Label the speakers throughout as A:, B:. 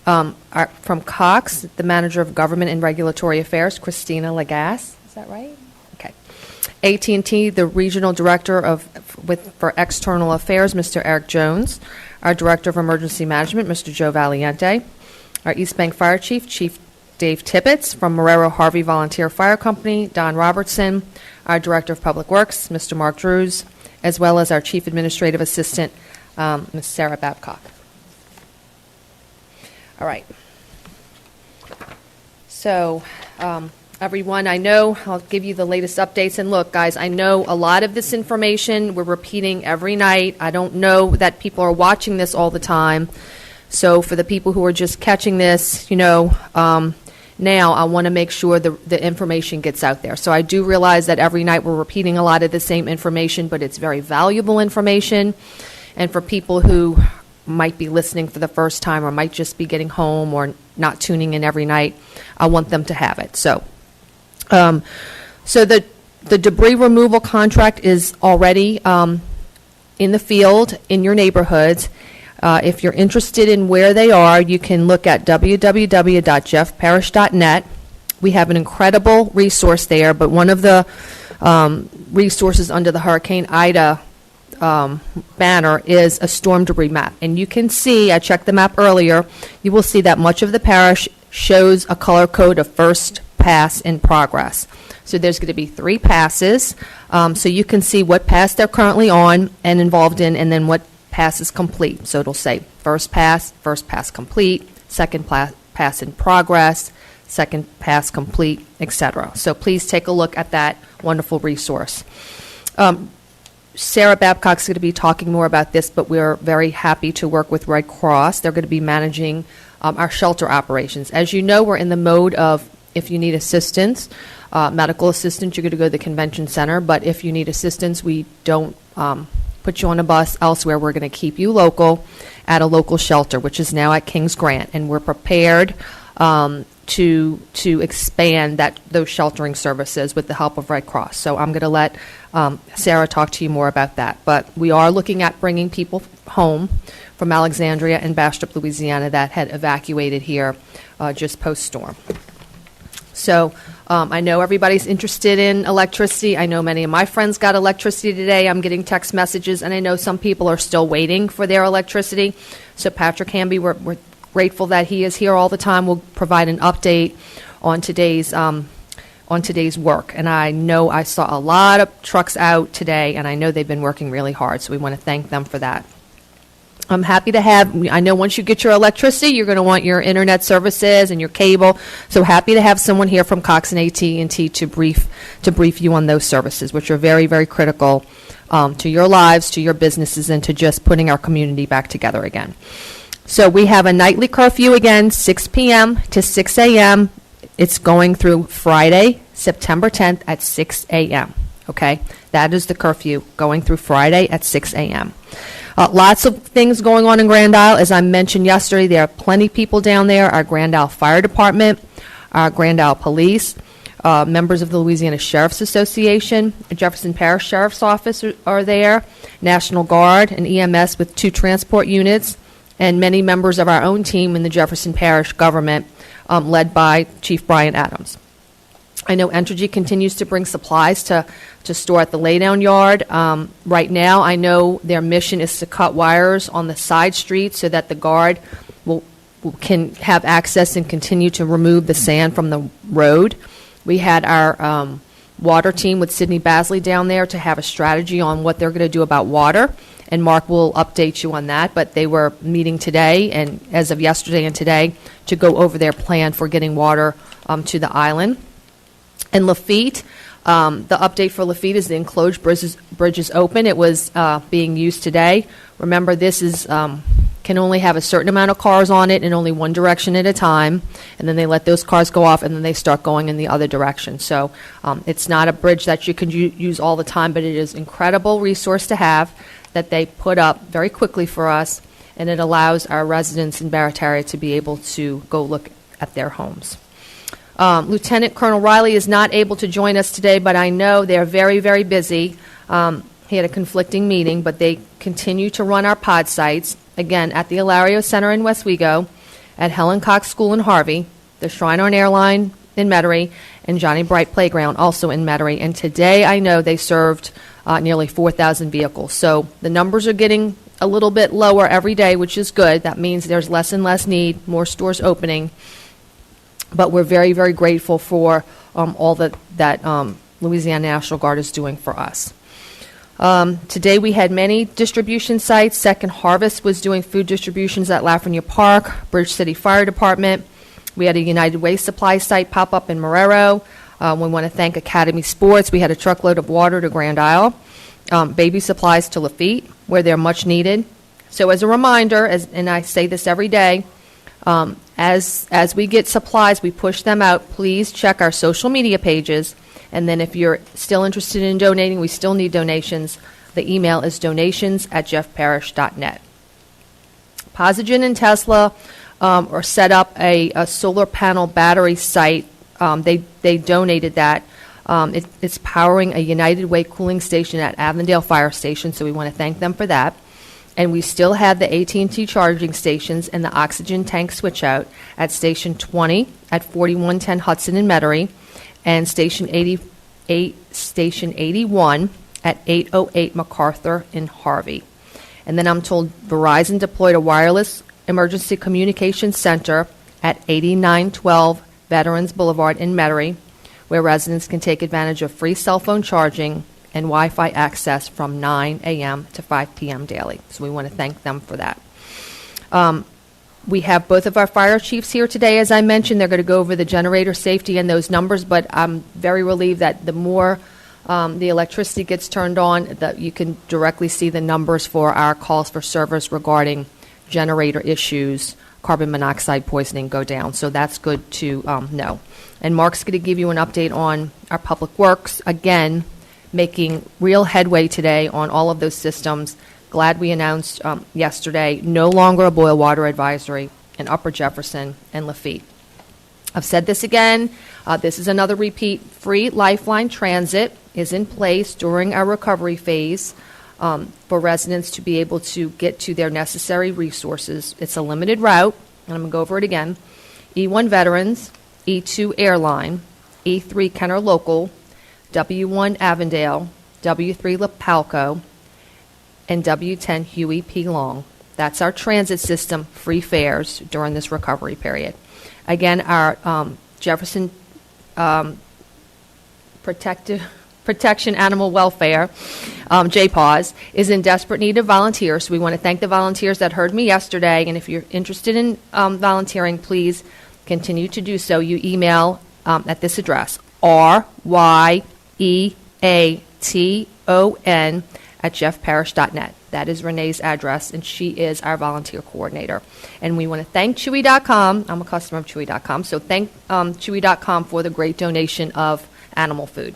A: From Cox, the Manager of Government and Regulatory Affairs, Christina Lagasse. Is that right? Okay. AT&T, the Regional Director for External Affairs, Mr. Eric Jones. Our Director of Emergency Management, Mr. Joe Valiente. Our East Bank Fire Chief, Chief Dave Tippett. From Marrero Harvey Volunteer Fire Company, Don Robertson. Our Director of Public Works, Mr. Mark Drews, as well as our Chief Administrative Assistant, Ms. Sarah Babcock. All right. So, everyone, I know I'll give you the latest updates. And look, guys, I know a lot of this information we're repeating every night. I don't know that people are watching this all the time. So for the people who are just catching this, now I want to make sure the information gets out there. So I do realize that every night we're repeating a lot of the same information, but it's very valuable information. And for people who might be listening for the first time or might just be getting home or not tuning in every night, I want them to have it. So the debris removal contract is already in the field in your neighborhoods. If you're interested in where they are, you can look at www.jeffparish.net. We have an incredible resource there, but one of the resources under the Hurricane Ida banner is a storm debris map. And you can see, I checked the map earlier, you will see that much of the parish shows a color code of first pass in progress. So there's going to be 3 passes, so you can see what pass they're currently on and involved in, and then what pass is complete. So it'll say first pass complete, second pass in progress, second pass complete, etc. So please take a look at that wonderful resource. Sarah Babcock's going to be talking more about this, but we're very happy to work with Red Cross. They're going to be managing our shelter operations. As you know, we're in the mode of, if you need assistance, medical assistance, you're going to go to the convention center. But if you need assistance, we don't put you on a bus elsewhere. We're going to keep you local at a local shelter, which is now at King's Grant. And we're prepared to expand those sheltering services with the help of Red Cross. So I'm going to let Sarah talk to you more about that. But we are looking at bringing people home from Alexandria and Bastrop, Louisiana, that had evacuated here just post-storm. So I know everybody's interested in electricity. I know many of my friends got electricity today. I'm getting text messages, and I know some people are still waiting for their electricity. So Patrick Hamby, we're grateful that he is here all the time. We'll provide an update on today's work. And I know I saw a lot of trucks out today, and I know they've been working really hard, so we want to thank them for that. I'm happy to I know once you get your electricity, you're going to want your internet services and your cable. So happy to have someone here from Cox and AT&T to brief you on those services, which are very, very critical to your lives, to your businesses, and to just putting our community back together again. So we have a nightly curfew again, 6 p.m. to 6 a.m. It's going through Friday, September 10th at 6 a.m. Okay? That is the curfew going through Friday at 6 a.m. Lots of things going on in Grand Isle. As I mentioned yesterday, there are plenty of people down there. Our Grand Isle Fire Department, our Grand Isle Police, members of the Louisiana Sheriff's Association, Jefferson Parish Sheriff's Office are there, National Guard, and EMS with 2 transport units, and many members of our own team in the Jefferson Parish government, led by Chief Brian Adams. I know Entergy continues to bring supplies to store at the laydown yard. Right now, I know their mission is to cut wires on the side streets so that the guard can have access and continue to remove the sand from the road. We had our water team with Sidney Basley down there to have a strategy on what they're going to do about water, and Mark will update you on that. But they were meeting today, and as of yesterday and today, to go over their plan for getting water to the island. And Lafitte, the update for Lafitte is the enclosed bridge is open. It was being used today. Remember, this is can only have a certain amount of cars on it in only one direction at a time, and then they let those cars go off, and then they start going in the other direction. So it's not a bridge that you can use all the time, but it is an incredible resource to have that they put up very quickly for us, and it allows our residents in Barataria to be able to go look at their homes. Lieutenant Colonel Riley is not able to join us today, but I know they're very, very busy. He had a conflicting meeting, but they continue to run our pod sites, again, at the Ilario Center in Westwego, at Helen Cox School in Harvey, the Shrine Airline in Metairie, and Johnny Bright Playground also in Metairie. And today I know they served nearly 4,000 vehicles. So the numbers are getting a little bit lower every day, which is good. That means there's less and less need, more stores opening. But we're very, very grateful for all that Louisiana National Guard is doing for us. Today we had many distribution sites. Second Harvest was doing food distributions at Lafreniere Park, Bridge City Fire Department. We had a United Way Supply site pop up in Marrero. We want to thank Academy Sports. We had a truckload of water to Grand Isle. Baby supplies to Lafitte, where they're much needed. So as a reminder, and I say this every day, as we get supplies, we push them out. Please check our social media pages. And then if you're still interested in donating, we still need donations. The email is donations@jeffparish.net. Posigen and Tesla are set up a solar panel battery site. They donated that. It's powering a United Way cooling station at Avondale Fire Station, so we want to thank them for that. And we still have the AT&T charging stations and the oxygen tank switch out at Station 20 at 4110 Hudson in Metairie, and Station 81 at 808 MacArthur in Harvey. And then I'm told Verizon deployed a wireless emergency communications center at 8912 Veterans Boulevard in Metairie, where residents can take advantage of free cell phone charging and Wi-Fi access from 9 a.m. to 5 p.m. daily. So we want to thank them for that. We have both of our fire chiefs here today. As I mentioned, they're going to go over the generator safety and those numbers, but I'm very relieved that the more the electricity gets turned on, that you can directly see the numbers for our calls for service regarding generator issues, carbon monoxide poisoning go down. So that's good to know. And Mark's going to give you an update on our public works. Again, making real headway today on all of those systems. Glad we announced yesterday no longer a boil water advisory in Upper Jefferson and Lafitte. I've said this again. This is another repeat. Free Lifeline Transit is in place during our recovery phase for residents to be able to get to their necessary resources. It's a limited route, and I'm going to go over it again. E1 Veterans, E2 Airline, E3 Kenner Local, W1 Avondale, W3 Lapalco, and W10 Huey P. Long. That's our transit system free fares during this recovery period. Again, our Jefferson Protection Animal Welfare, JPAWS, is in desperate need of volunteers. So we want to thank the volunteers that heard me yesterday. And if you're interested in volunteering, please continue to do so. You email at this address, ryeaton@jeffparish.net. That is Renee's address, and she is our volunteer coordinator. And we want to thank Chewy.com. I'm a customer of Chewy.com, so thank Chewy.com for the great donation of animal food.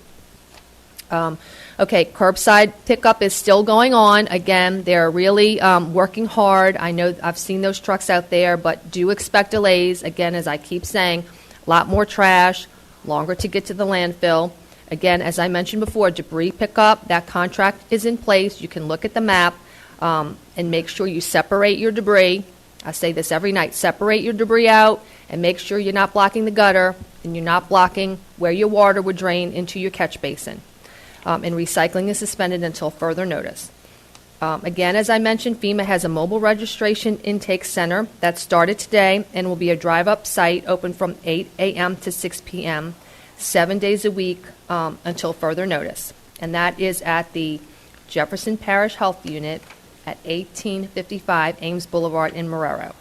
A: Okay, curbside pickup is still going on. Again, they're really working hard. I know I've seen those trucks out there, but do expect delays. Again, as I keep saying, a lot more trash, longer to get to the landfill. Again, as I mentioned before, debris pickup, that contract is in place. You can look at the map and make sure you separate your debris. I say this every night. Separate your debris out and make sure you're not blocking the gutter and you're not blocking where your water would drain into your catch basin. And recycling is suspended until further notice. Again, as I mentioned, FEMA has a mobile registration intake center that started today and will be a drive-up site open from 8 a.m. to 6 p.m., 7 days a week until further notice. And that is at the Jefferson Parish Health Unit at 1855 Ames Boulevard in Marrero.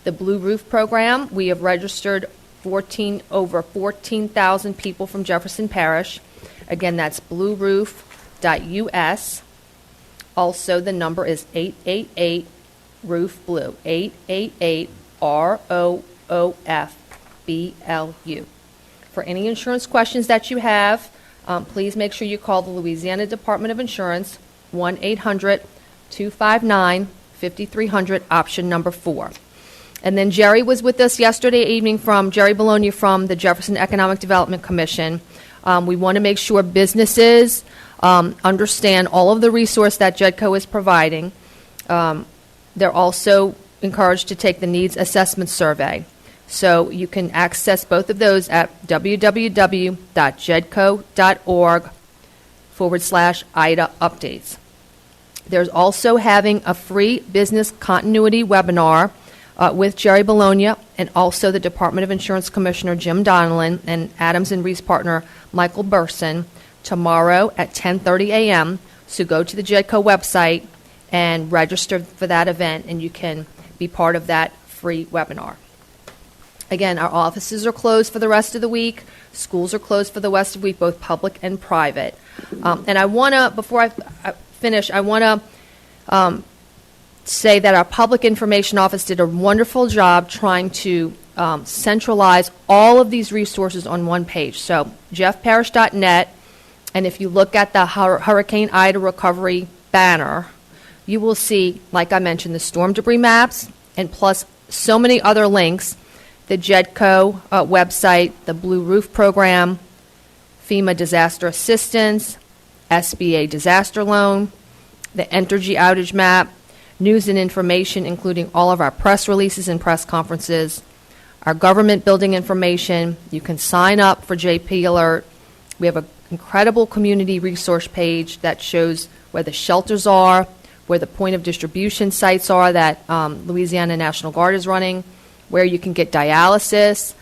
A: The Blue Roof Program, we have registered over 14,000 people from Jefferson Parish. Again, that's blueroof.us. Also, the number is 888-ROOF-BLUE, 888-ROOF-BLU. For any insurance questions that you have, please make sure you call the Louisiana Department of Insurance, 1-800-259-5300, option number 4. And then Jerry was with us yesterday evening Jerry Bologna from the Jefferson Economic Development Commission. We want to make sure businesses understand all of the resource that JEDCO is providing. They're also encouraged to take the needs assessment survey. So you can access both of those at www.jedco.org/IDA updates. There's also having a free business continuity webinar with Jerry Bologna and also the Department of Insurance Commissioner Jim Donnellan and Adams and Reese partner Michael Burson tomorrow at 10:30 a.m. So go to the JEDCO website and register for that event, and you can be part of that free webinar. Again, our offices are closed for the rest of the week. Schools are closed for the rest of the week, both public and private. And I want to, before I finish, I want to say that our public information office did a wonderful job trying to centralize all of these resources on one page. So jeffparish.net, and if you look at the Hurricane Ida recovery banner, you will see, like I mentioned, the storm debris maps, and plus so many other links, the JEDCO website, the Blue Roof Program, FEMA Disaster Assistance, SBA Disaster Loan, the Entergy Outage Map, news and information, including all of our press releases and press conferences, our government building information. You can sign up for JP Alert. We have an incredible community resource page that shows where the shelters are, where the point of distribution sites are that Louisiana National Guard is running, where you can get dialysis,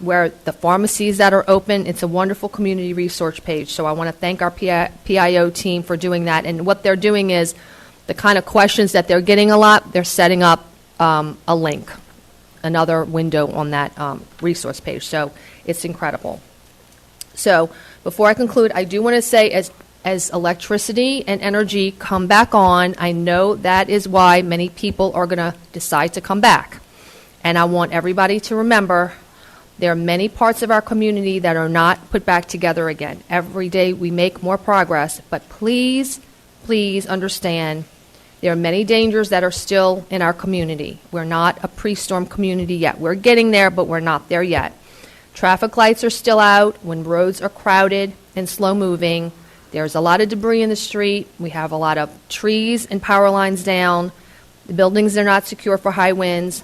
A: where the pharmacies that are open. It's a wonderful community resource page. So I want to thank our PIO team for doing that. And what they're doing is the kind of questions that they're getting a lot, they're setting up a link, another window on that resource page. So it's incredible. So before I conclude, I do want to say as electricity and energy come back on, I know that is why many people are going to decide to come back. And I want everybody to remember there are many parts of our community that are not put back together again. Every day we make more progress, but please, please understand there are many dangers that are still in our community. We're not a pre-storm community yet. We're getting there, but we're not there yet. Traffic lights are still out when roads are crowded and slow-moving. There's a lot of debris in the street. We have a lot of trees and power lines down. The buildings are not secure for high winds.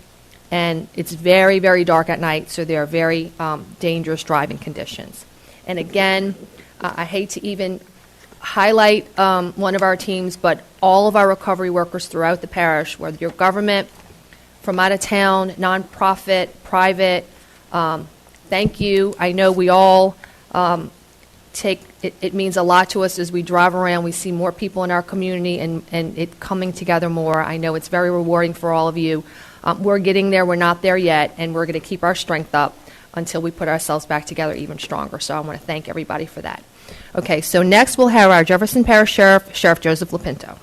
A: And it's very, very dark at night, so there are very dangerous driving conditions. And again, I hate to even highlight one of our teams, but all of our recovery workers throughout the parish, whether you're government, from out of town, nonprofit, private, thank you. I know we all it means a lot to us as we drive around. We see more people in our community and it coming together more. I know it's very rewarding for all of you. We're getting there. We're not there yet, and we're going to keep our strength up until we put ourselves back together even stronger. So I want to thank everybody for that. Okay, so next we'll have our Jefferson Parish Sheriff, Sheriff Joseph Lopinto.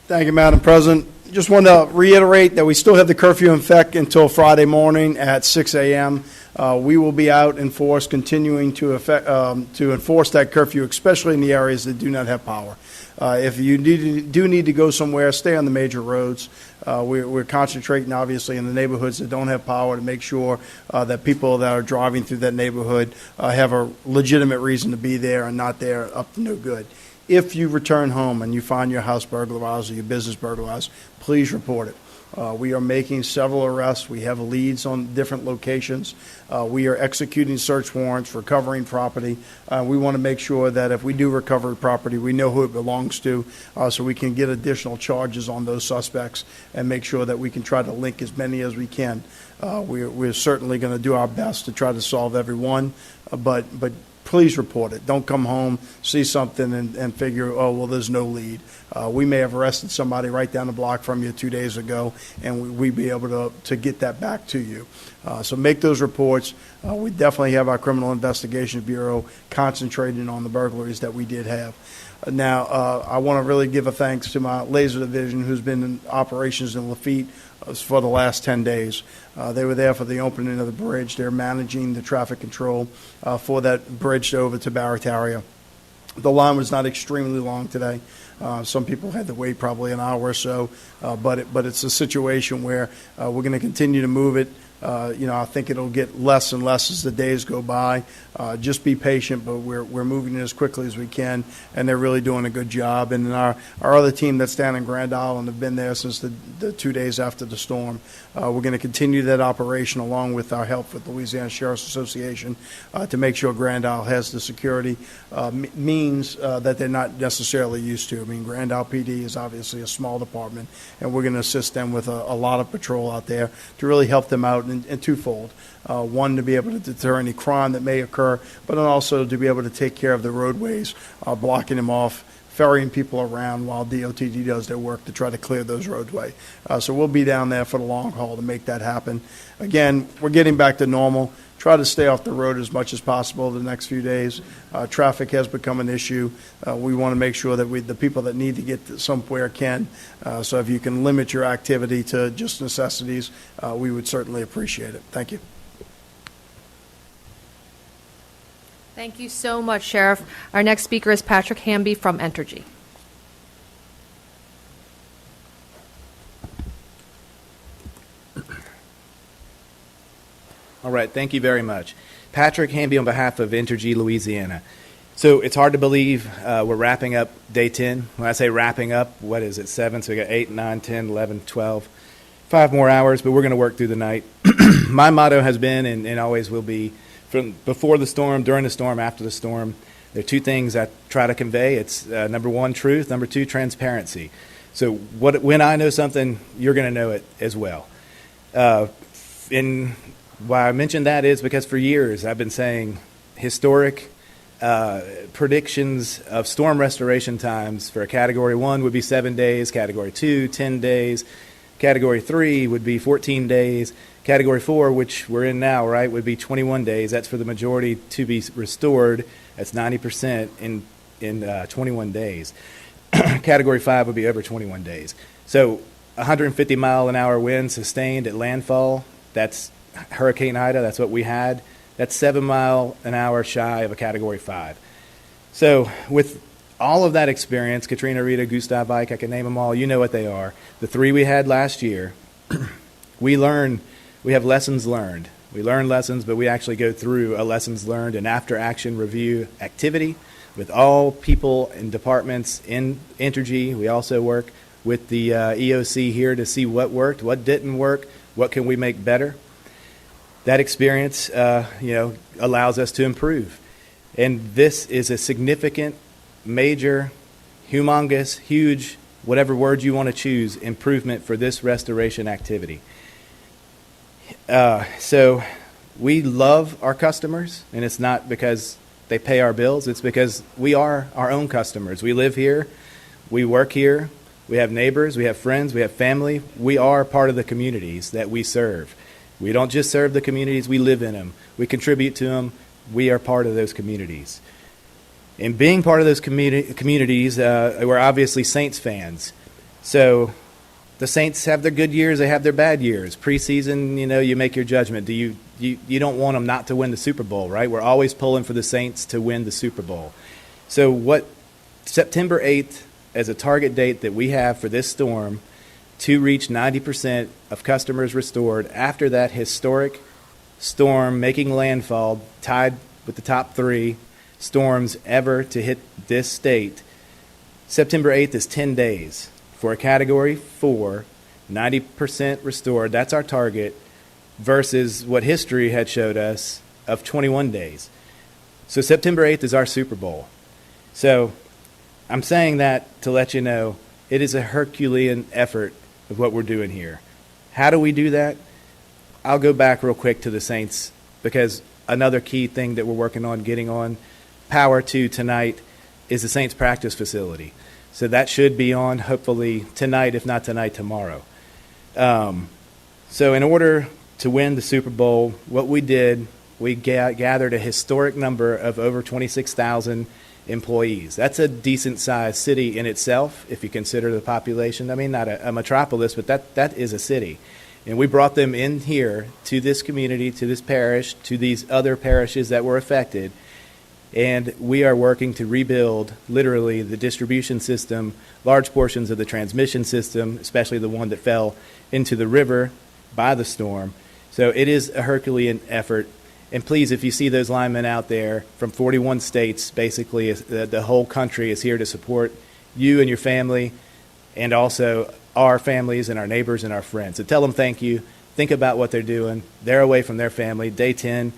B: Thank you, Madam President. Just want to reiterate that we still have the curfew in effect until Friday morning at 6 a.m. We will be out in force, continuing to enforce that curfew, especially in the areas that do not have power. If you do need to go somewhere, stay on the major roads. We're concentrating, obviously, in the neighborhoods that don't have power to make sure that people that are driving through that neighborhood have a legitimate reason to be there and not there up to no good. If you return home and you find your house burglarized or your business burglarized, please report it. We are making several arrests. We have leads on different locations. We are executing search warrants, recovering property. We want to make sure that if we do recover property, we know who it belongs to, so we can get additional charges on those suspects and make sure that we can try to link as many as we can. We're certainly going to do our best to try to solve every one, but please report it. Don't come home, see something, and figure, oh, well, there's no lead. We may have arrested somebody right down the block from you 2 days ago, and we'd be able to get that back to you. So make those reports. We definitely have our Criminal Investigation Bureau concentrating on the burglaries that we did have. Now, I want to really give a thanks to my laser division, who's been in operations in Lafitte for the last 10 days. They were there for the opening of the bridge. They're managing the traffic control for that bridge over to Barataria. The line was not extremely long today. Some people had to wait probably an hour or so, but it's a situation where we're going to continue to move it. I think it'll get less and less as the days go by. Just be patient, but we're moving as quickly as we can, and they're really doing a good job. And then our other team that's down in Grand Island have been there since the 2 days after the storm. We're going to continue that operation along with our help with Louisiana Sheriff's Association to make sure Grand Isle has the security means that they're not necessarily used to. I mean, Grand Isle PD is obviously a small department, and we're going to assist them with a lot of patrol out there to really help them out in twofold. One, to be able to deter any crime that may occur, but then also to be able to take care of the roadways, blocking them off, ferrying people around while DOTD does their work to try to clear those roadways. So we'll be down there for the long haul to make that happen. Again, we're getting back to normal. Try to stay off the road as much as possible the next few days. Traffic has become an issue. We want to make sure that the people that need to get somewhere can. So if you can limit your activity to just necessities, we would certainly appreciate it. Thank you.
A: Thank you so much, Sheriff. Our next speaker is Patrick Hamby from Entergy.
C: All right, thank you very much. Patrick Hamby on behalf of Entergy Louisiana. So it's hard to believe we're wrapping up day 10. When I say wrapping up, what is it, 7? So we got 8, 9, 10, 11, 12, 5 more hours, but we're going to work through the night. My motto has been and always will be, from before the storm, during the storm, after the storm, there are 2 things I try to convey. It's number 1, truth. Number 2, transparency. So when I know something, you're going to know it as well. And why I mention that is because for years I've been saying historic predictions of storm restoration times for a Category 1 would be 7 days, Category 2, 10 days, Category 3 would be 14 days, Category 4, which we're in now, right, would be 21 days. That's for the majority to be restored. That's 90% in 21 days. Category 5 would be over 21 days. So 150-mile-an-hour wind sustained at landfall, that's Hurricane Ida, that's what we had. That's 7 mile an hour shy of a Category 5. So with all of that experience, Katrina, Rita, Gustav, Ike, I can name them all, you know what they are. The 3 we had last year, we have lessons learned. We learn lessons, but we actually go through a lessons learned and after-action review activity with all people and departments in Entergy. We also work with the EOC here to see what worked, what didn't work, what can we make better. That experience, allows us to improve. And this is a significant, major, humongous, huge, whatever word you want to choose, improvement for this restoration activity. So we love our customers, and it's not because they pay our bills. It's because we are our own customers. We live here. We work here. We have neighbors. We have friends. We have family. We are part of the communities that we serve. We don't just serve the communities. We live in them. We contribute to them. We are part of those communities. And being part of those communities, we're obviously Saints fans. So the Saints have their good years, they have their bad years. Preseason, you make your judgment. You don't want them not to win the Super Bowl, right? We're always pulling for the Saints to win the Super Bowl. So what September 8th as a target date that we have for this storm to reach 90% of customers restored after that historic storm making landfall, tied with the top 3 storms ever to hit this state. September 8th is 10 days. For a Category 4, 90% restored, that's our target, versus what history had showed us of 21 days. So September 8th is our Super Bowl. So I'm saying that to let you know it is a Herculean effort of what we're doing here. How do we do that? I'll go back real quick to the Saints, because another key thing that we're working on getting on power to tonight is the Saints practice facility. So that should be on hopefully tonight, if not tonight, tomorrow. So in order to win the Super Bowl, what we did, we gathered a historic number of over 26,000 employees. That's a decent-sized city in itself, if you consider the population. I mean, not a metropolis, but that is a city. And we brought them in here to this community, to this parish, to these other parishes that were affected. And we are working to rebuild, literally, the distribution system, large portions of the transmission system, especially the one that fell into the river by the storm, So it is a Herculean effort. And please, if you see those linemen out there from 41 states, basically the whole country is here to support you and your family, and also our families and our neighbors and our friends. So tell them thank you. Think about what they're doing. They're away from their family. Day 10,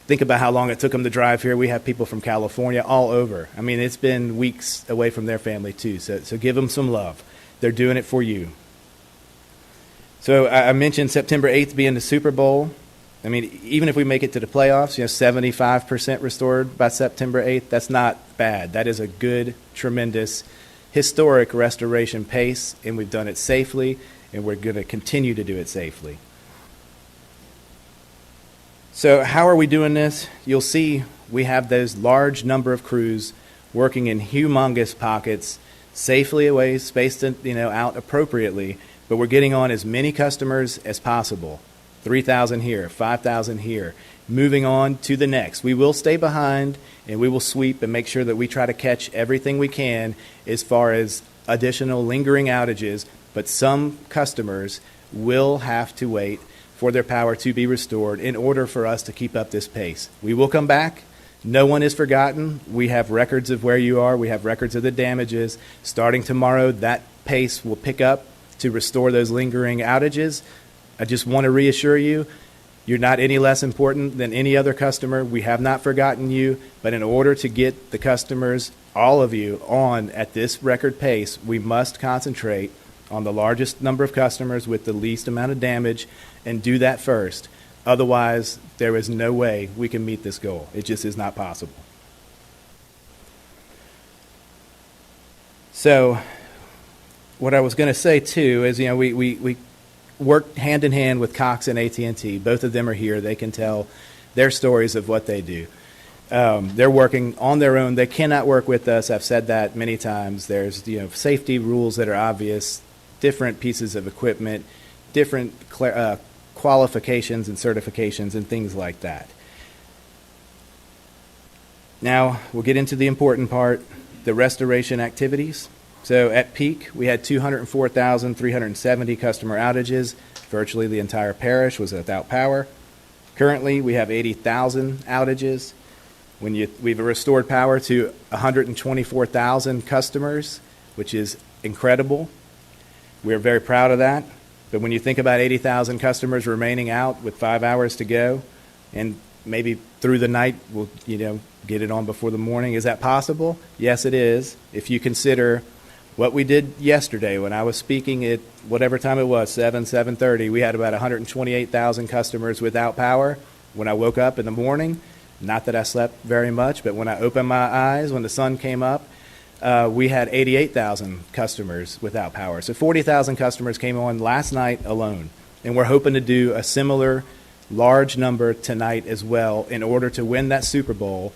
C: think about how long it took them to drive here. We have people from California all over. I mean, it's been weeks away from their family too. So give them some love. They're doing it for you. So I mentioned September 8th being the Super Bowl. I mean, even if we make it to the playoffs, 75% restored by September 8th, that's not bad. That is a good, tremendous, historic restoration pace, and we've done it safely, and we're going to continue to do it safely. So how are we doing this? You'll see we have those large number of crews working in humongous pockets, safely away, spaced out appropriately, but we're getting on as many customers as possible. 3,000 here, 5,000 here, moving on to the next. We will stay behind, and we will sweep and make sure that we try to catch everything we can as far as additional lingering outages, but some customers will have to wait for their power to be restored in order for us to keep up this pace. We will come back. No one is forgotten. We have records of where you are. We have records of the damages. Starting tomorrow, that pace will pick up to restore those lingering outages. I just want to reassure you, you're not any less important than any other customer. We have not forgotten you, but in order to get the customers, all of you, on at this record pace, we must concentrate on the largest number of customers with the least amount of damage and do that first. Otherwise, there is no way we can meet this goal. It just is not possible. So what I was going to say, too, is, we work hand in hand with Cox and AT&T. Both of them are here. They can tell their stories of what they do. They're working on their own. They cannot work with us. I've said that many times. There's safety rules that are obvious, different pieces of equipment, different qualifications and certifications and things like that. Now we'll get into the important part, the restoration activities. So at peak, we had 204,370 customer outages. Virtually the entire parish was without power. Currently, we have 80,000 outages. We've restored power to 124,000 customers, which is incredible. We're very proud of that. But when you think about 80,000 customers remaining out with 5 hours to go, and maybe through the night we'll get it on before the morning, is that possible? Yes, it is. If you consider what we did yesterday when I was speaking at whatever time it was, 7:30, we had about 128,000 customers without power. When I woke up in the morning, not that I slept very much, but when I opened my eyes, when the sun came up, we had 88,000 customers without power. So 40,000 customers came on last night alone. And we're hoping to do a similar large number tonight as well in order to win that Super Bowl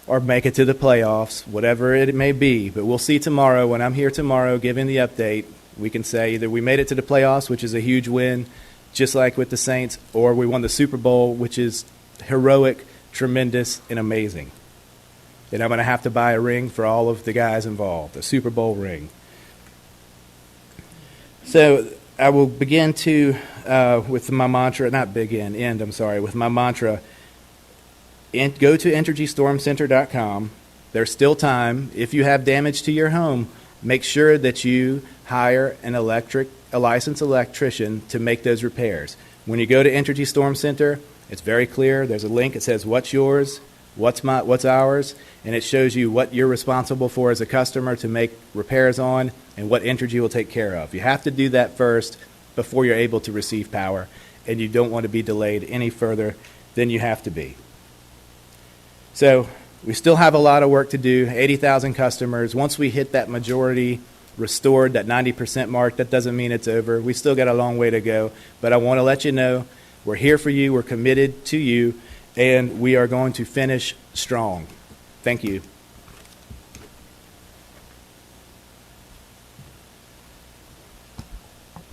C: or make it to the playoffs, whatever it may be. But we'll see tomorrow. When I'm here tomorrow giving the update, we can say either we made it to the playoffs, which is a huge win, just like with the Saints, or we won the Super Bowl, which is heroic, tremendous, and amazing. And I'm going to have to buy a ring for all of the guys involved, a Super Bowl ring. So I will begin to, with my mantra, with my mantra. Go to EnergyStormCenter.com. There's still time. If you have damage to your home, make sure that you hire a licensed electrician to make those repairs. When you go to Energy Storm Center, it's very clear. There's a link. It says what's yours, what's ours, and it shows you what you're responsible for as a customer to make repairs on and what Entergy will take care of. You have to do that first before you're able to receive power, and you don't want to be delayed any further than you have to be. So we still have a lot of work to do, 80,000 customers. Once we hit that majority restored, that 90% mark, that doesn't mean it's over. We still got a long way to go, but I want to let you know we're here for you, we're committed to you, and we are going to finish strong. Thank you.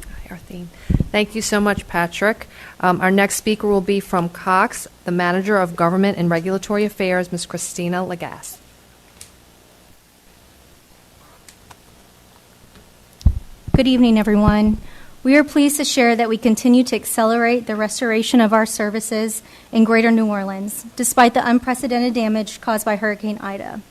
A: Hi, Arthine. Thank you so much, Patrick. Our next speaker will be from Cox, the Manager of Government and Regulatory Affairs, Ms. Christina Lagasse.
D: Good evening, everyone. We are pleased to share that we continue to accelerate the restoration of our services in Greater New Orleans, despite the unprecedented damage caused by Hurricane Ida.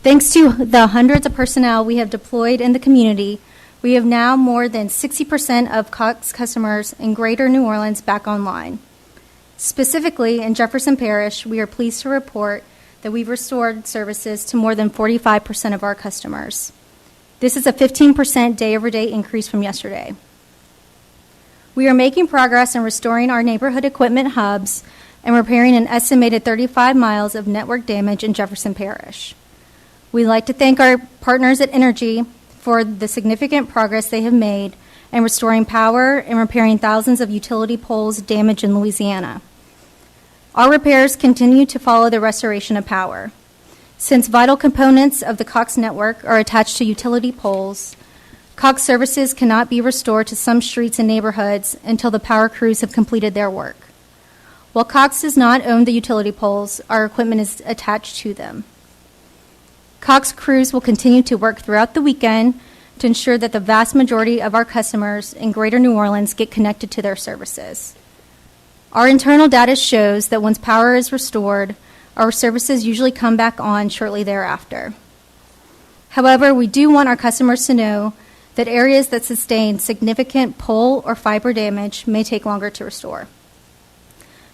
D: Thanks to the hundreds of personnel we have deployed in the community, we have now more than 60% of Cox customers in Greater New Orleans back online. Specifically, in Jefferson Parish, we are pleased to report that we've restored services to more than 45% of our customers. This is a 15% day-over-day increase from yesterday. We are making progress in restoring our neighborhood equipment hubs and repairing an estimated 35 miles of network damage in Jefferson Parish. We'd like to thank our partners at Energy for the significant progress they have made in restoring power and repairing thousands of utility poles damaged in Louisiana. Our repairs continue to follow the restoration of power. Since vital components of the Cox network are attached to utility poles, Cox services cannot be restored to some streets and neighborhoods until the power crews have completed their work. While Cox does not own the utility poles, our equipment is attached to them. Cox crews will continue to work throughout the weekend to ensure that the vast majority of our customers in Greater New Orleans get connected to their services. Our internal data shows that once power is restored, our services usually come back on shortly thereafter. However, we do want our customers to know that areas that sustain significant pole or fiber damage may take longer to restore.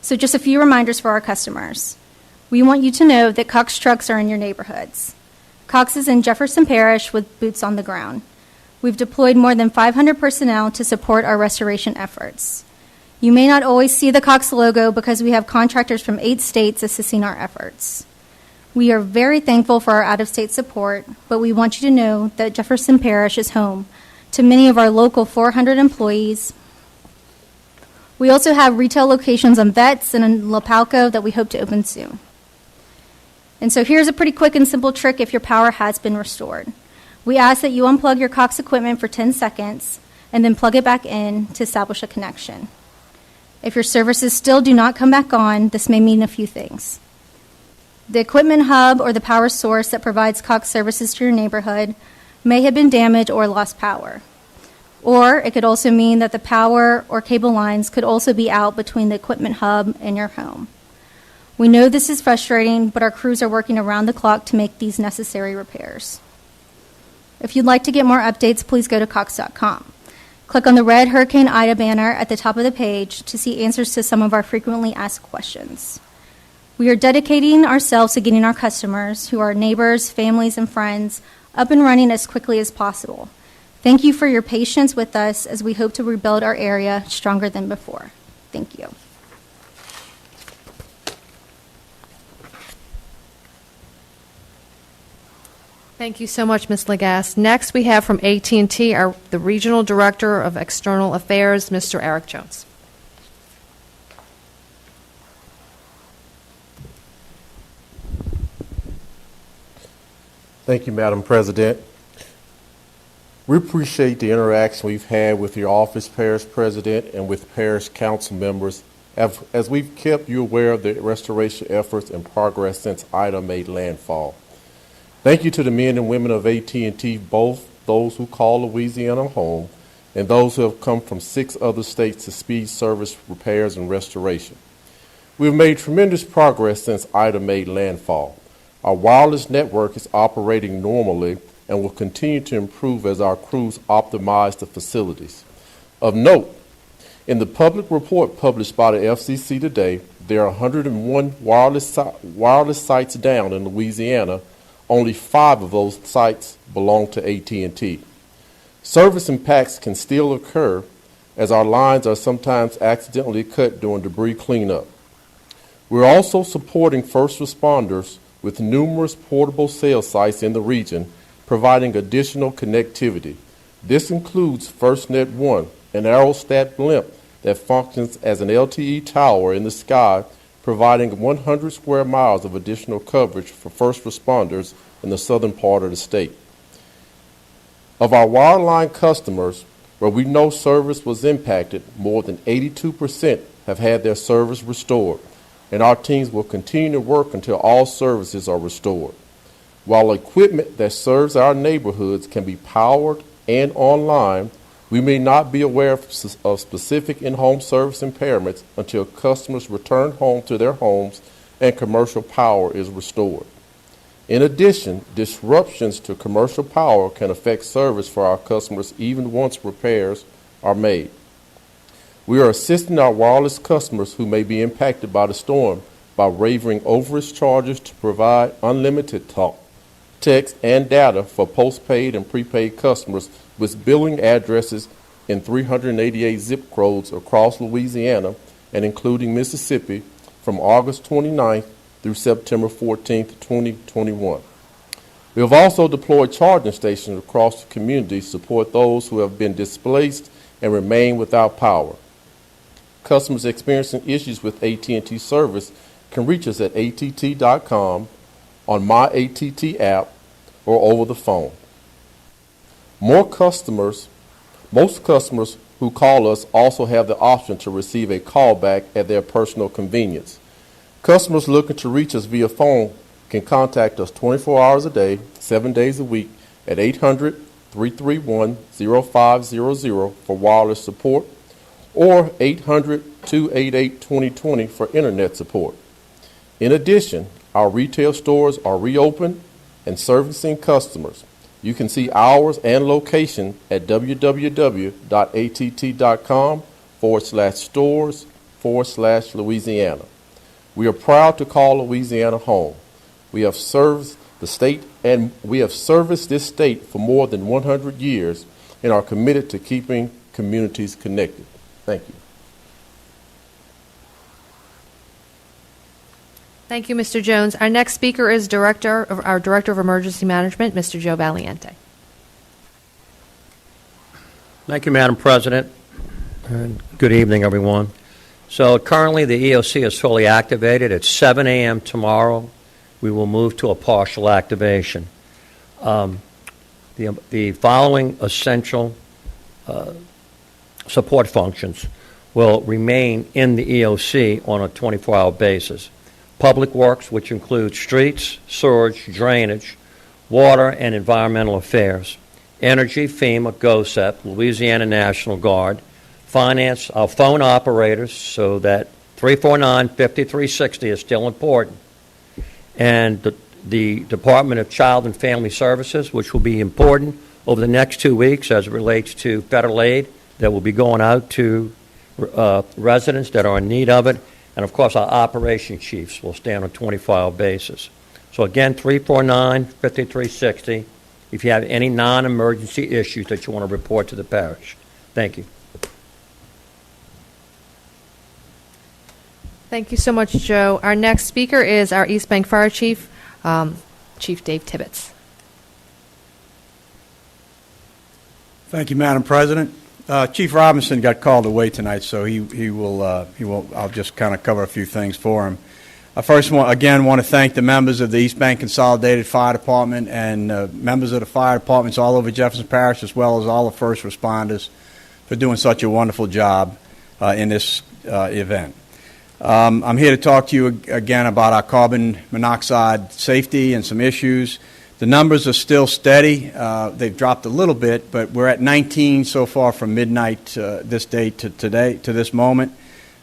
D: So just a few reminders for our customers. We want you to know that Cox trucks are in your neighborhoods. Cox is in Jefferson Parish with boots on the ground. We've deployed more than 500 personnel to support our restoration efforts. You may not always see the Cox logo because we have contractors from 8 states assisting our efforts. We are very thankful for our out-of-state support, but we want you to know that Jefferson Parish is home to many of our local 400 employees. We also have retail locations on Vets and in Lopinto that we hope to open soon. And so here's a pretty quick and simple trick if your power has been restored. We ask that you unplug your Cox equipment for 10 seconds and then plug it back in to establish a connection. If your services still do not come back on, this may mean a few things. The equipment hub or the power source that provides Cox services to your neighborhood may have been damaged or lost power. Or it could also mean that the power or cable lines could also be out between the equipment hub and your home. We know this is frustrating, but our crews are working around the clock to make these necessary repairs. If you'd like to get more updates, please go to cox.com. Click on the red Hurricane Ida banner at the top of the page to see answers to some of our frequently asked questions. We are dedicating ourselves to getting our customers, who are neighbors, families, and friends, up and running as quickly as possible. Thank you for your patience with us as we hope to rebuild our area stronger than before. Thank you.
A: Thank you so much, Ms. Lagasse. Next, we have from AT&T, the Regional Director of External Affairs, Mr. Eric Jones.
E: Thank you, Madam President. We appreciate the interaction we've had with your office, Parish President, and with Parish Council members as we've kept you aware of the restoration efforts and progress since Ida made landfall. Thank you to the men and women of AT&T, both those who call Louisiana home and those who have come from 6 other states to speed service repairs and restoration. We've made tremendous progress since Ida made landfall. Our wireless network is operating normally and will continue to improve as our crews optimize the facilities. Of note, in the public report published by the FCC today, there are 101 wireless sites down in Louisiana. Only 5 of those sites belong to AT&T. Service impacts can still occur as our lines are sometimes accidentally cut during debris cleanup. We're also supporting first responders with numerous portable cell sites in the region, providing additional connectivity. This includes FirstNet 1, an aerostat blimp that functions as an LTE tower in the sky, providing 100 square miles of additional coverage for first responders in the southern part of the state. Of our wireline customers, where we know service was impacted, more than 82% have had their service restored, and our teams will continue to work until all services are restored. While equipment that serves our neighborhoods can be powered and online, We may not be aware of specific in-home service impairments until customers return home to their homes and commercial power is restored. In addition, disruptions to commercial power can affect service for our customers even once repairs are made. We are assisting our wireless customers who may be impacted by the storm by waiving overage charges to provide unlimited talk, text, and data for postpaid and prepaid customers with billing addresses in 388 zip codes across Louisiana and including Mississippi from August 29th through September 14th, 2021. We have also deployed charging stations across the community to support those who have been displaced and remain without power. Customers experiencing issues with AT&T service can reach us at att.com, on my ATT app, or over the phone. Most customers who call us also have the option to receive a callback at their personal convenience. Customers looking to reach us via phone can contact us 24 hours a day, 7 days a week at 800-331-0500 for wireless support or 800-288-2020 for internet support. In addition, our retail stores are reopened and servicing customers. You can see hours and location at www.att.com/stores/Louisiana. We are proud to call Louisiana home. We have served the state and we have serviced this state for more than 100 years and are committed to keeping communities connected. Thank you.
A: Thank you, Mr. Jones. Our next speaker is Director of Emergency Management, Mr. Joe Valiente.
F: Thank you, Madam President, and good evening, everyone. So currently the EOC is fully activated. At 7 a.m. tomorrow, we will move to a partial activation. The following essential support functions will remain in the EOC on a 24-hour basis. Public works, which includes streets, sewage, drainage, water, and environmental affairs. Energy, FEMA, GOSEP, Louisiana National Guard. Finance, our phone operators, so that 349-5360 is still important. And the Department of Child and Family Services, which will be important over the next 2 weeks as it relates to federal aid that will be going out to residents that are in need of it. And, of course, our operation chiefs will stay on a 24-hour basis. So, again, 349-5360 if you have any non-emergency issues that you want to report to the parish. Thank you.
A: Thank you so much, Joe. Our next speaker is our East Bank Fire Chief, Chief Dave Tibbetts.
G: Thank you, Madam President. Chief Robinson got called away tonight, so he will. I'll just kind of cover a few things for him. I first want to thank the members of the East Bank Consolidated Fire Department and members of the fire departments all over Jefferson Parish, as well as all the first responders, for doing such a wonderful job in this event. I'm here to talk to you again about our carbon monoxide safety and some issues. The numbers are still steady. They've dropped a little bit, but we're at 19 so far from midnight this day to today, to this moment.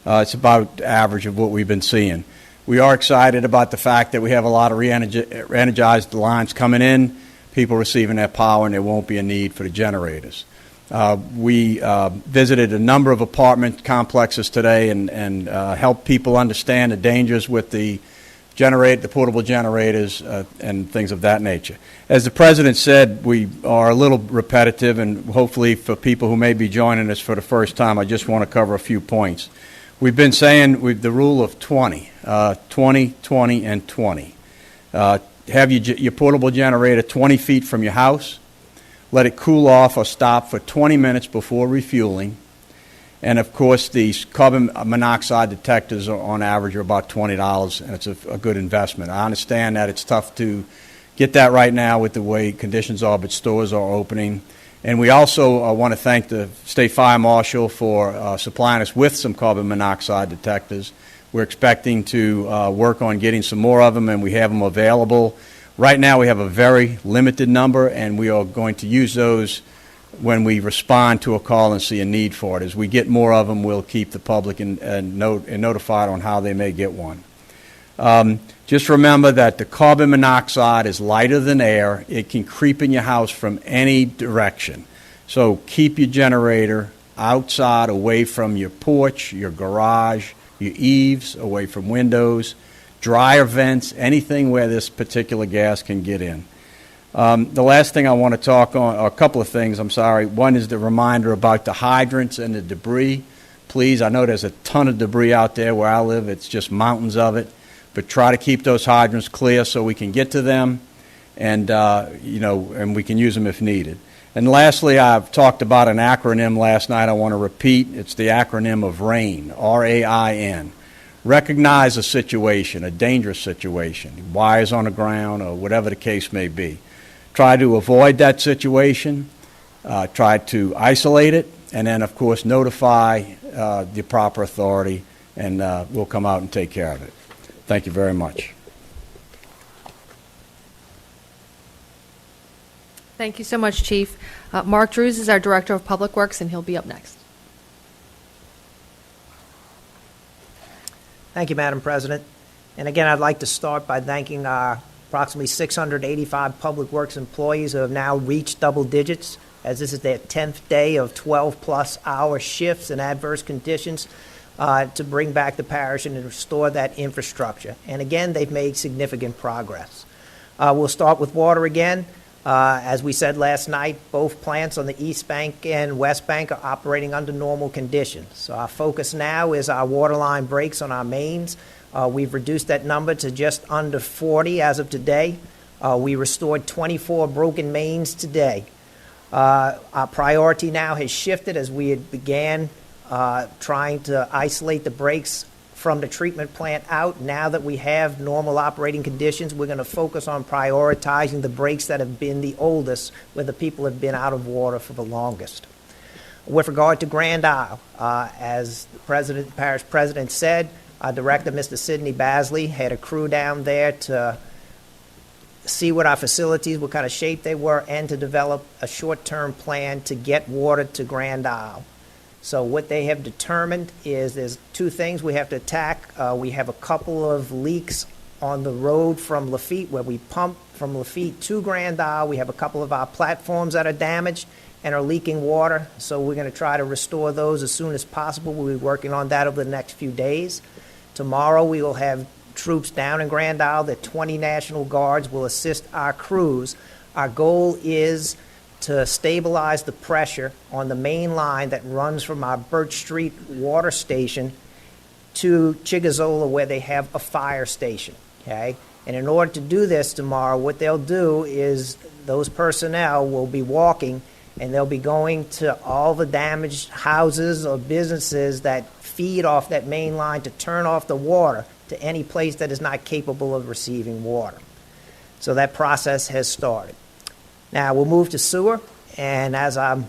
G: It's about average of what we've been seeing. We are excited about the fact that we have a lot of re-energized lines coming in, people receiving their power, and there won't be a need for the generators. We visited a number of apartment complexes today and helped people understand the dangers with the portable generators and things of that nature. As the President said, we are a little repetitive, and hopefully for people who may be joining us for the first time, I just want to cover a few points. We've been saying the rule of 20, 20, 20, and 20. Have your portable generator 20 feet from your house. Let it cool off or stop for 20 minutes before refueling. And, of course, these carbon monoxide detectors on average are about $20, and it's a good investment. I understand that it's tough to get that right now with the way conditions are, but stores are opening. And we also want to thank the State Fire Marshal for supplying us with some carbon monoxide detectors. We're expecting to work on getting some more of them, and we have them available. Right now we have a very limited number, and we are going to use those when we respond to a call and see a need for it. As we get more of them, we'll keep the public and notified on how they may get one. Just remember that the carbon monoxide is lighter than air. It can creep in your house from any direction. So keep your generator outside, away from your porch, your garage, your eaves, away from windows, dryer vents, anything where this particular gas can get in. The last thing I want to talk on, or a couple of things, I'm sorry. One is the reminder about the hydrants and the debris. Please, I know there's a ton of debris out there where I live. It's just mountains of it. But try to keep those hydrants clear so we can get to them and, and we can use them if needed. And lastly, I've talked about an acronym last night I want to repeat. It's the acronym of RAIN, R-A-I-N. Recognize a situation, a dangerous situation, wires on the ground or whatever the case may be. Try to avoid that situation, try to isolate it, and then, of course, notify the proper authority, and we'll come out and take care of it. Thank you very much.
A: Thank you so much, Chief. Mark Drews is our Director of Public Works, and he'll be up next.
H: Thank you, Madam President. And again, I'd like to start by thanking our approximately 685 Public Works employees who have now reached double digits, as this is their 10th day of 12-plus hour shifts in adverse conditions to bring back the parish and to restore that infrastructure. And again, they've made significant progress. We'll start with water again. As we said last night, both plants on the East Bank and West Bank are operating under normal conditions. So our focus now is our water line breaks on our mains. We've reduced that number to just under 40 as of today. We restored 24 broken mains today. Our priority now has shifted as we had began trying to isolate the breaks from the treatment plant out. Now that we have normal operating conditions, we're going to focus on prioritizing the breaks that have been the oldest, where the people have been out of water for the longest. With regard to Grand Isle, as the parish president said, our director, Mr. Sidney Basley, had a crew down there to see what our facilities, what kind of shape they were, and to develop a short-term plan to get water to Grand Isle. So what they have determined is there's two things we have to attack. We have a couple of leaks on the road from Lafitte where we pump from Lafitte to Grand Isle. We have a couple of our platforms that are damaged and are leaking water. So we're going to try to restore those as soon as possible. We'll be working on that over the next few days. Tomorrow we will have troops down in Grand Isle. The 20 National Guards will assist our crews. Our goal is to stabilize the pressure on the main line that runs from our Birch Street water station to Chigazola, where they have a fire station, okay? And in order to do this tomorrow, what they'll do is those personnel will be walking and they'll be going to all the damaged houses or businesses that feed off that main line to turn off the water to any place that is not capable of receiving water. So that process has started. Now we'll move to sewer, and as I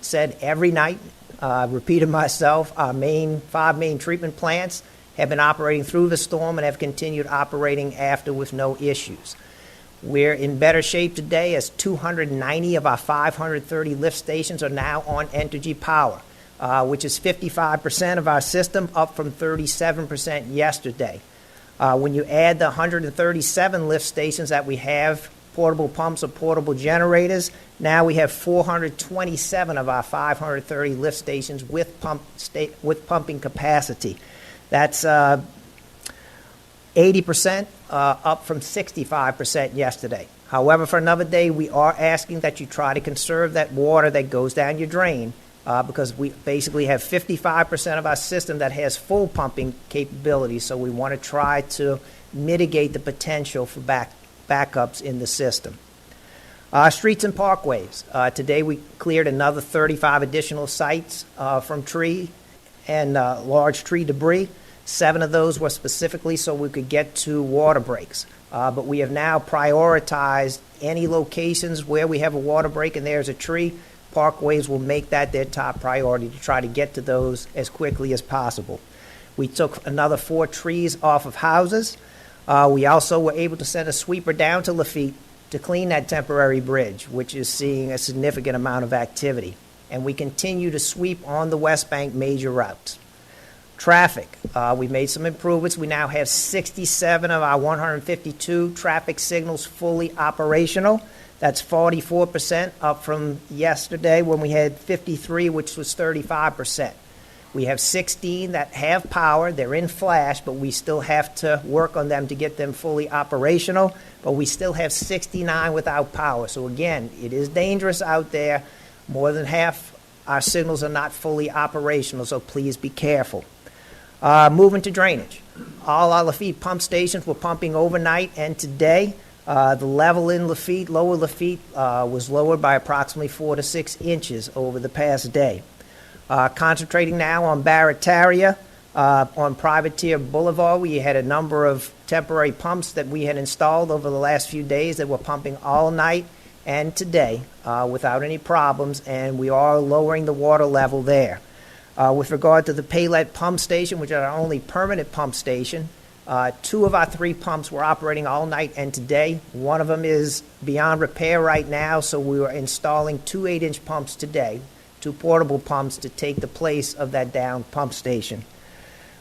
H: said every night, repeated myself, our five main treatment plants have been operating through the storm and have continued operating after with no issues. We're in better shape today as 290 of our 530 lift stations are now on Entergy power, which is 55% of our system, up from 37% yesterday. When you add the 137 lift stations that we have, portable pumps or portable generators, now we have 427 of our 530 lift stations with pumping capacity. That's 80% up from 65% yesterday. However, for another day, we are asking that you try to conserve that water that goes down your drain because we basically have 55% of our system that has full pumping capability, so we want to try to mitigate the potential for backups in the system. Streets and parkways. Today we cleared another 35 additional sites from tree and large tree debris. 7 of those were specifically so we could get to water breaks. But we have now prioritized any locations where we have a water break and there's a tree. Parkways will make that their top priority to try to get to those as quickly as possible. We took another 4 trees off of houses. We also were able to send a sweeper down to Lafitte to clean that temporary bridge, which is seeing a significant amount of activity. And we continue to sweep on the West Bank major routes. Traffic, we've made some improvements. We now have 67 of our 152 traffic signals fully operational. That's 44%, up from yesterday when we had 53, which was 35%. We have 16 that have power. They're in flash, but we still have to work on them to get them fully operational. But we still have 69 without power. So again, it is dangerous out there. More than half our signals are not fully operational, so please be careful. Moving to drainage. All our Lafitte pump stations were pumping overnight, and today the level in Lafitte, lower Lafitte, was lowered by approximately 4 to 6 inches over the past day. Concentrating now on Barataria, on Privateer Boulevard, we had a number of temporary pumps that we had installed over the last few days that were pumping all night and today without any problems, and we are lowering the water level there. With regard to the Paylette pump station, which is our only permanent pump station, 2 of our 3 pumps were operating all night and today. One of them is beyond repair right now, so we are installing 2 8-inch pumps today, 2 portable pumps to take the place of that down pump station.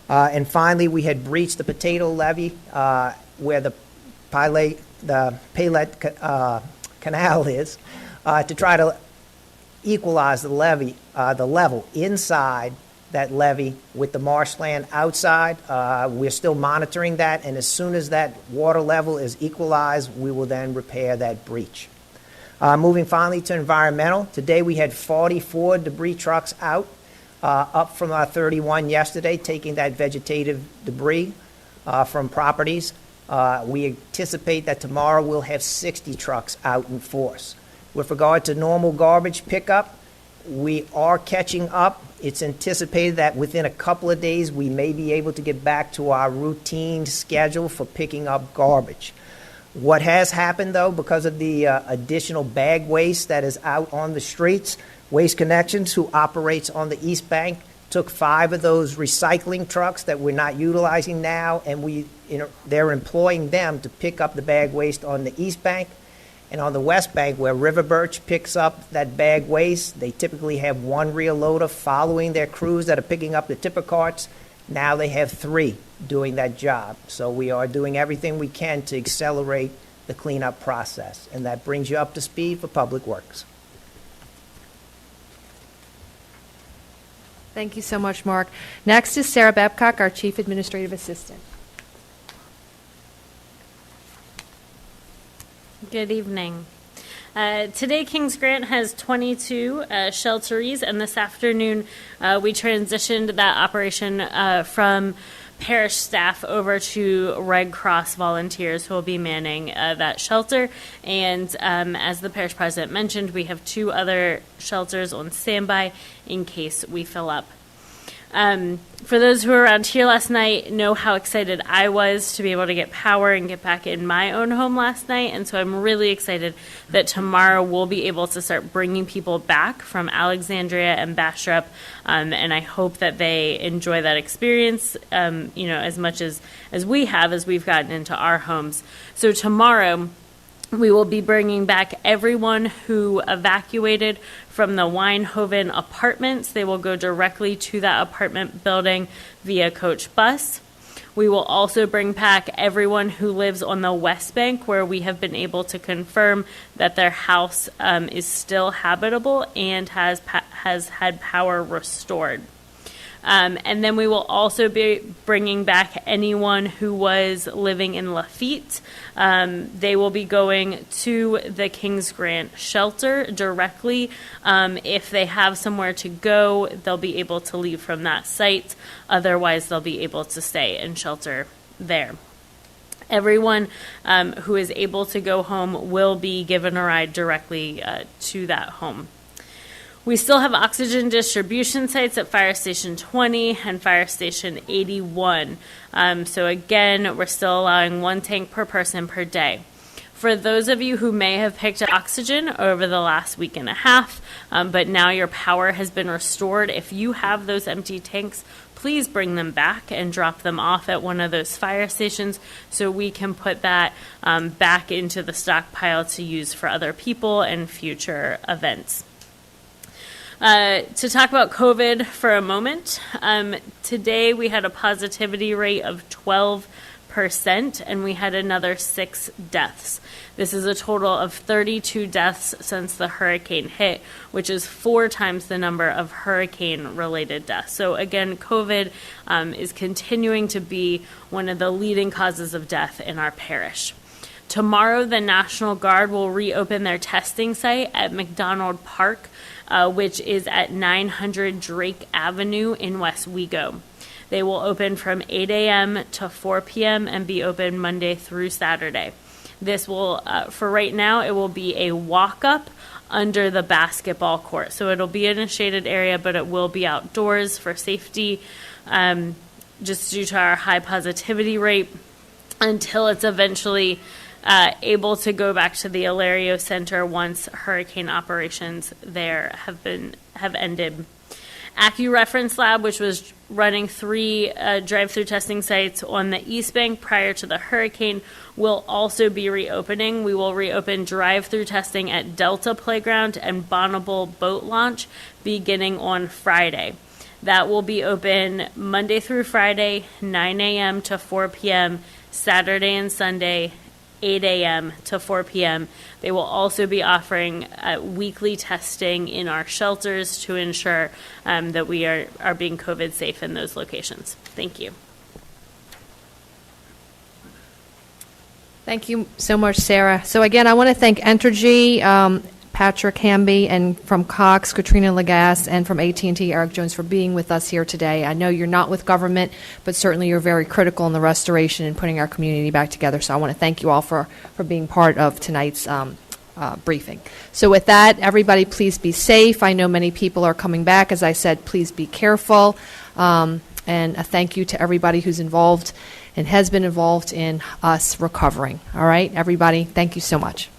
H: And finally, we had breached the potato levee where the Paylette canal is to try to equalize the level inside that levee with the marshland outside. We're still monitoring that, and as soon as that water level is equalized, we will then repair that breach. Moving finally to environmental. Today we had 44 debris trucks out, up from our 31 yesterday, taking that vegetative debris from properties. We anticipate that tomorrow we'll have 60 trucks out in force. With regard to normal garbage pickup, we are catching up. It's anticipated that within a couple of days we may be able to get back to our routine schedule for picking up garbage. What has happened, though, because of the additional bag waste that is out on the streets, Waste Connections, who operates on the East Bank, took 5 of those recycling trucks that we're not utilizing now, and they're employing them to pick up the bag waste on the East Bank. And on the West Bank, where River Birch picks up that bag waste, they typically have 1 reel loader following their crews that are picking up the tipper carts. Now they have 3 doing that job. So we are doing everything we can to accelerate the cleanup process. And that brings you up to speed for Public Works.
A: Thank you so much, Mark. Next is Sarah Babcock, our Chief Administrative Assistant.
I: Good evening. Today, Kings Grant has 22 shelteries, and this afternoon we transitioned that operation from parish staff over to Red Cross volunteers who will be manning that shelter. And as the parish president mentioned, we have 2 other shelters on standby in case we fill up. For those who were around here last night, know how excited I was to be able to get power and get back in my own home last night. And so I'm really excited that tomorrow we'll be able to start bringing people back from Alexandria and Bastrop. And I hope that they enjoy that experience, as much as we have as we've gotten into our homes. So tomorrow, we will be bringing back everyone who evacuated from the Weinhoven apartments. They will go directly to that apartment building via coach bus. We will also bring back everyone who lives on the West Bank, where we have been able to confirm that their house is still habitable and has had power restored. And then we will also be bringing back anyone who was living in Lafitte. They will be going to the Kings Grant shelter directly. If they have somewhere to go, they'll be able to leave from that site. Otherwise, they'll be able to stay and shelter there. Everyone who is able to go home will be given a ride directly to that home. We still have oxygen distribution sites at Fire Station 20 and Fire Station 81. So again, we're still allowing 1 tank per person per day. For those of you who may have picked up oxygen over the last week and a half, but now your power has been restored, if you have those empty tanks, please bring them back and drop them off at one of those fire stations so we can put that back into the stockpile to use for other people and future events. To talk about COVID for a moment, today we had a positivity rate of 12%, and we had another 6 deaths. This is a total of 32 deaths since the hurricane hit, which is 4 times the number of hurricane-related deaths. So again, COVID is continuing to be one of the leading causes of death in our parish. Tomorrow, the National Guard will reopen their testing site at McDonald Park, which is at 900 Drake Avenue in West Wego. They will open from 8 a.m. to 4 p.m. and be open Monday through Saturday. This will, for right now, it will be a walk-up under the basketball court. So it'll be in a shaded area, but it will be outdoors for safety, just due to our high positivity rate, until it's eventually able to go back to the Alario Center once hurricane operations there have ended. AccuReference Lab, which was running 3 drive-through testing sites on the East Bank prior to the hurricane, will also be reopening. We will reopen drive-through testing at Delta Playground and Bonneville Boat Launch beginning on Friday. That will be open Monday through Friday, 9 a.m. to 4 p.m., Saturday and Sunday, 8 a.m. to 4 p.m. They will also be offering weekly testing in our shelters to ensure that we are being COVID safe in those locations. Thank you.
A: Thank you so much, Sarah. So again, I want to thank Entergy, Patrick Hamby, and from Cox, Katrina Lagasse, and from AT&T, Eric Jones, for being with us here today. I know you're not with government, but certainly you're very critical in the restoration and putting our community back together. So I want to thank you all for being part of tonight's briefing. So with that, everybody, please be safe. I know many people are coming back. As I said, please be careful. And a thank you to everybody who's involved and has been involved in us recovering. All right, everybody, thank you so much.